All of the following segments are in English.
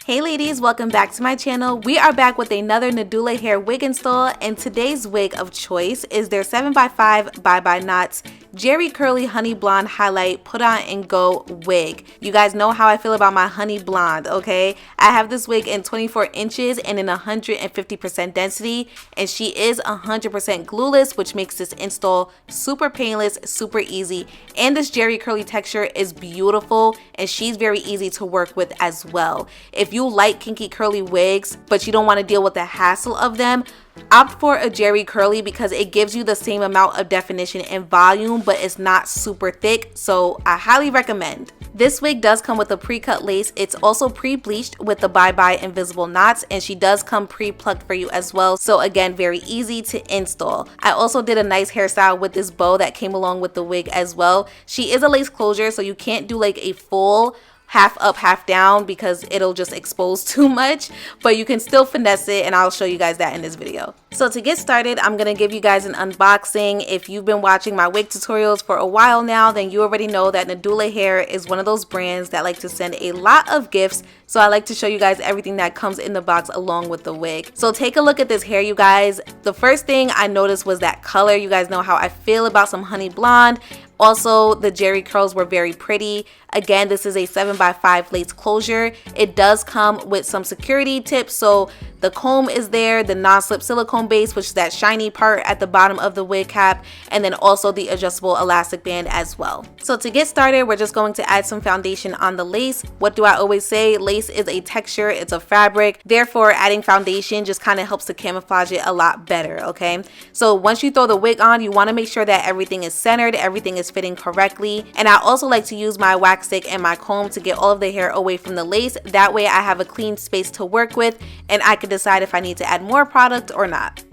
Hey ladies, welcome back to my channel. We are back with another Nadula hair wig install, and today's wig of choice is their 7x5 Bye Knots Jerry Curly Honey Blonde Highlight Put On and Go wig. You guys know how I feel about my honey blonde, okay? I have this wig in 24 inches and in 150% density, and she is 100% glueless, which makes this install super painless, super easy, and this Jerry Curly texture is beautiful, and she's very easy to work with as well. If you like kinky curly wigs but you don't want to deal with the hassle of them, opt for a Jerry Curly because it gives you the same amount of definition and volume, but it's not super thick, so I highly recommend. This wig does come with a pre-cut lace. It's also pre-bleached with the bye invisible knots, and she does come pre-plucked for you as well, so again, very easy to install. I also did a nice hairstyle with this bow that came along with the wig as well. She is a lace closure, so you can't do like a full half up half down because it'll just expose too much, but you can still finesse it, and I'll show you guys that in this video. So to get started, I'm gonna give you guys an unboxing. If you've been watching my wig tutorials for a while now, then you already know that Nadula Hair is one of those brands that like to send a lot of gifts, so I like to show you guys everything that comes in the box along with the wig. So take a look at this hair, you guys. The first thing I noticed was that color. You guys know how I feel about some honey blonde. Also, the Jerry curls were very pretty. Again, this is a 7x5 lace closure. It does come with some security tips, so the comb is there, the non-slip silicone base, which is that shiny part at the bottom of the wig cap, and then also the adjustable elastic band as well. So to get started, we're just going to add some foundation on the lace. What do I always say? Lace is a texture, it's a fabric. Therefore, adding foundation just kind of helps to camouflage it a lot better, okay? So once you throw the wig on, you want to make sure that everything is centered, everything is fitting correctly. And I also like to use my wax stick and my comb to get all of the hair away from the lace. That way I have a clean space to work with, and I can decide if I need to add more product or not.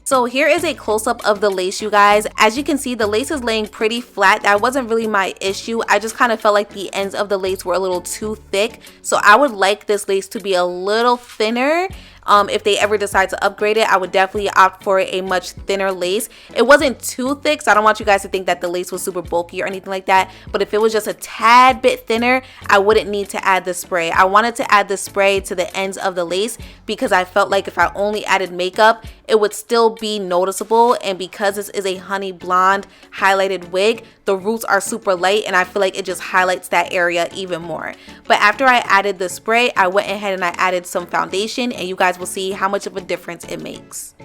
So here is a close-up of the lace, you guys. As you can see, the lace is laying pretty flat. That wasn't really my issue. I just kind of felt like the ends of the lace were a little too thick. So I would like this lace to be a little thinner. If they ever decide to upgrade it, I would definitely opt for a much thinner lace. It wasn't too thick, so I don't want you guys to think that the lace was super bulky or anything like that. But if it was just a tad bit thinner, I wouldn't need to add the spray. I wanted to add the spray to the ends of the lace because I felt like if I only added makeup, it would still be noticeable. And because this is a honey blonde highlighted wig, the roots are super light, and I feel like it just highlights that area even more. But after I added the spray, I went ahead and I added some foundation, and you guys will see how much of a difference it makes.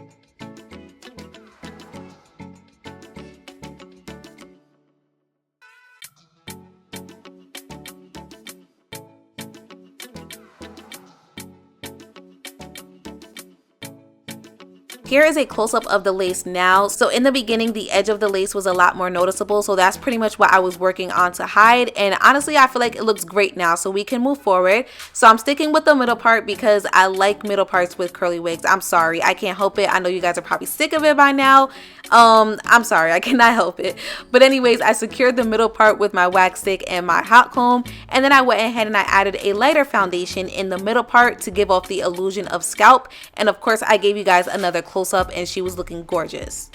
Here is a close-up of the lace now. So in the beginning, the edge of the lace was a lot more noticeable, so that's pretty much what I was working on to hide, and honestly I feel like it looks great now, so we can move forward. So I'm sticking with the middle part because I like middle parts with curly wigs. I'm sorry, I can't help it. I know you guys are probably sick of it by now. I'm sorry, I cannot help it. But anyways, I secured the middle part with my wax stick and my hot comb, and then I went ahead and I added a lighter foundation in the middle part to give off the illusion of scalp, and of course I gave you guys another close-up, and she was looking gorgeous.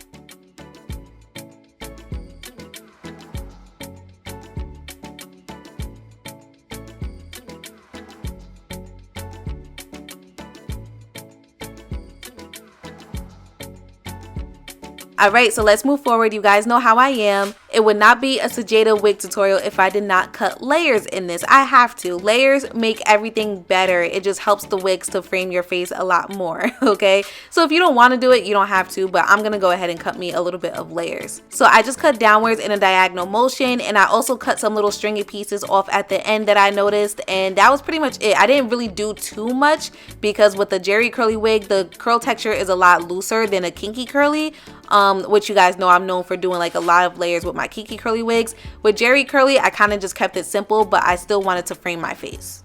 Alright, so let's move forward. You guys know how I am. It would not be a Sajayda wig tutorial if I did not cut layers in this. I have to. Layers make everything better. It just helps the wigs to frame your face a lot more, okay? So if you don't want to do it, you don't have to, but I'm going to go ahead and cut me a little bit of layers. So I just cut downwards in a diagonal motion, and I also cut some little stringy pieces off at the end that I noticed, and that was pretty much it. I didn't really do too much because with the Jerry Curly wig, the curl texture is a lot looser than a kinky curly, which you guys know I'm known for doing like a lot of layers with my kinky curly wigs. With Jerry Curly, I kind of just kept it simple, but I still wanted to frame my face.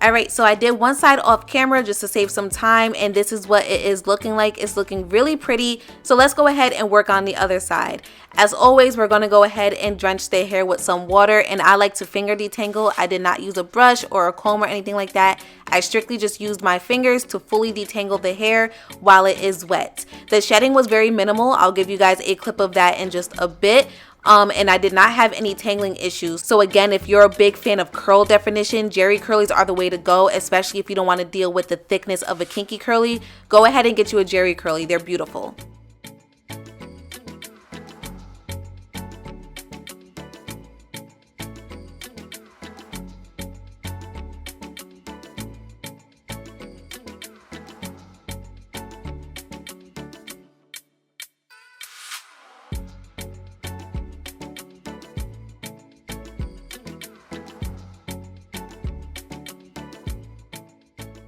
Alright, so I did one side off camera just to save some time, and this is what it is looking like. It's looking really pretty. So let's go ahead and work on the other side. As always, we're going to go ahead and drench the hair with some water, and I like to finger detangle. I did not use a brush or a comb or anything like that. I strictly just used my fingers to fully detangle the hair while it is wet. The shedding was very minimal. I'll give you guys a clip of that in just a bit. And I did not have any tangling issues. So again, if you're a big fan of curl definition, Jerry curlies are the way to go, especially if you don't want to deal with the thickness of a kinky curly. Go ahead and get you a Jerry curly. They're beautiful.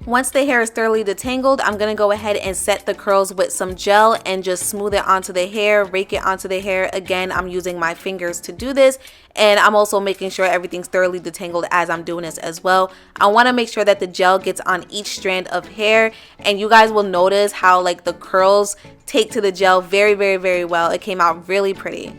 Once the hair is thoroughly detangled, I'm going to go ahead and set the curls with some gel and just smooth it onto the hair, rake it onto the hair. Again, I'm using my fingers to do this, and I'm also making sure everything's thoroughly detangled as I'm doing this as well. I want to make sure that the gel gets on each strand of hair, and you guys will notice how like the curls take to the gel very, very, very well. It came out really pretty.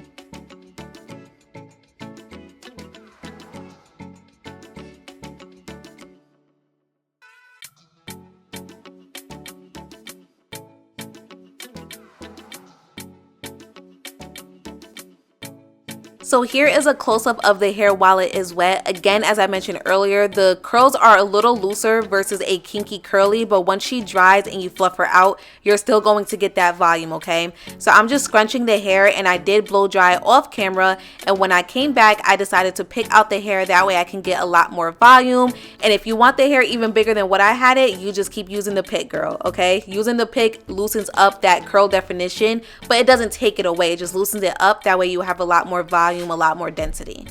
So here is a close-up of the hair while it is wet. Again, as I mentioned earlier, the curls are a little looser versus a kinky curly, but once she dries and you fluff her out, you're still going to get that volume, okay? So I'm just scrunching the hair, and I did blow dry off camera, and when I came back, I decided to pick out the hair. That way I can get a lot more volume. And if you want the hair even bigger than what I had it, you just keep using the pick, girl, okay? Using the pick loosens up that curl definition, but it doesn't take it away. It just loosens it up. That way you have a lot more volume, a lot more density.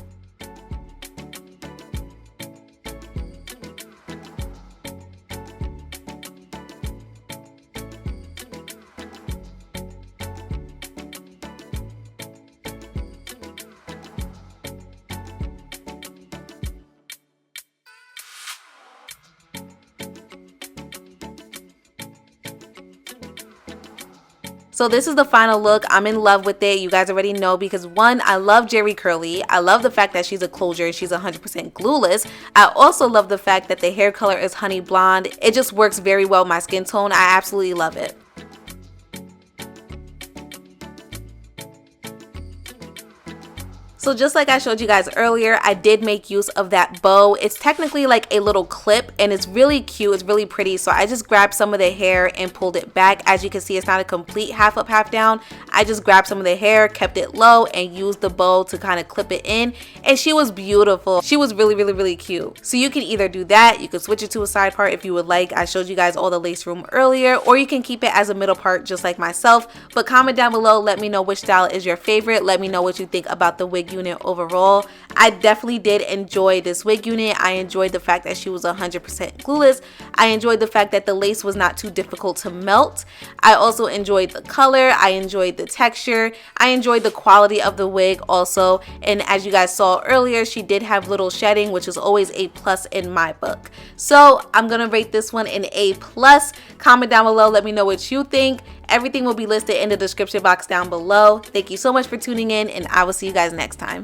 So this is the final look. I'm in love with it. You guys already know, because one, I love Jerry curly. I love the fact that she's a closure. She's 100% glueless. I also love the fact that the hair color is honey blonde. It just works very well with my skin tone. I absolutely love it. So just like I showed you guys earlier, I did make use of that bow. It's technically like a little clip, and it's really cute. It's really pretty. So I just grabbed some of the hair and pulled it back. As you can see, it's not a complete half up, half down. I just grabbed some of the hair, kept it low, and used the bow to kind of clip it in. And she was beautiful. She was really, really, really cute. So you can either do that. You can switch it to a side part if you would like. I showed you guys all the lace room earlier, or you can keep it as a middle part just like myself. But comment down below. Let me know which style is your favorite. Let me know what you think about the wig unit overall. I definitely did enjoy this wig unit. I enjoyed the fact that she was 100% glueless. I enjoyed the fact that the lace was not too difficult to melt. I also enjoyed the color. I enjoyed the texture. I enjoyed the quality of the wig also. And as you guys saw earlier, she did have little shedding, which is always a plus in my book. So I'm gonna rate this one an A+. Comment down below. Let me know what you think. Everything will be listed in the description box down below. Thank you so much for tuning in, and I will see you guys next time.